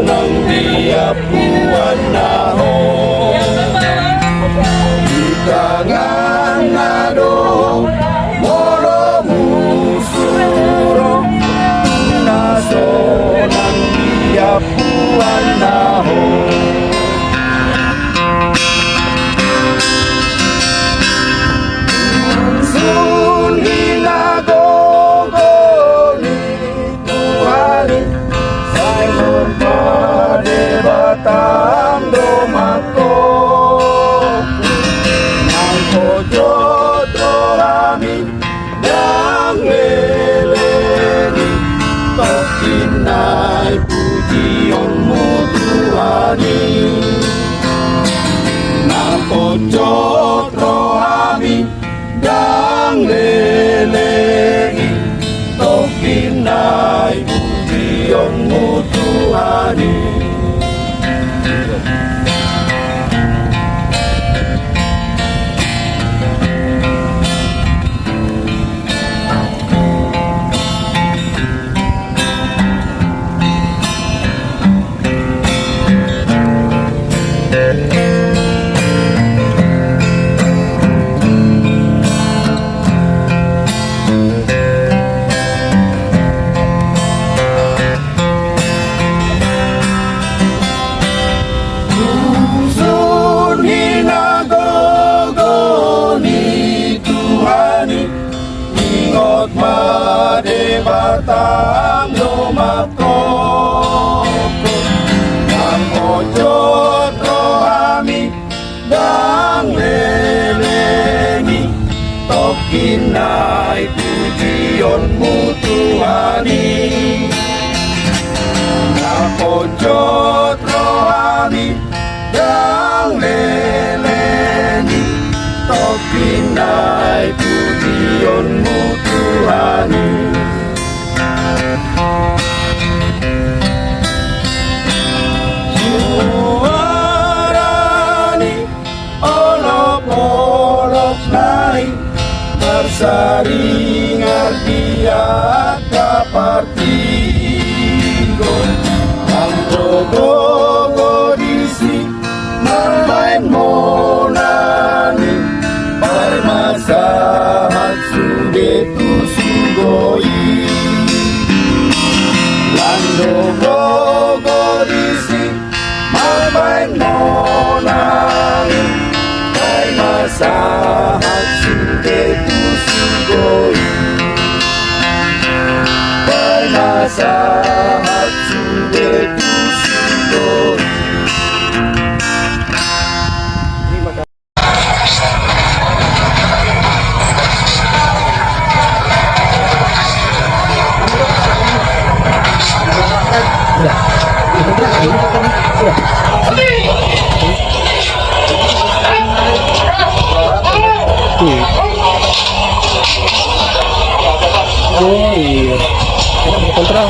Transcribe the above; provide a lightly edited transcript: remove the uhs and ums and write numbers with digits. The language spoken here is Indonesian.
ng diapuan nahon ikangan nado moro musuro naso ng diapuan nahon sun hinagogo ni Tuhan Simon padebatang domako nang pojot rohami yang leleni tokinai pujionmu Tuhani nang pojot rohami yang leleni tokinai pujionmu Tuhani sun hinagogo ni Tuhani ingot madebatang domako ang pojot rohami dang leleni tokinai pujionmu Tuhani ang pojot rohami dang leleni tokinai pujionmu Tuhani suarani olok-olok naik bersaring artiat kapartigo ang rogo disi main monani parmasahat sudetu sugoi lando rogo disi main monani parmasahat sudetu sugoi parmasahat sudetu sugoi Oh iya, kita mau kontra.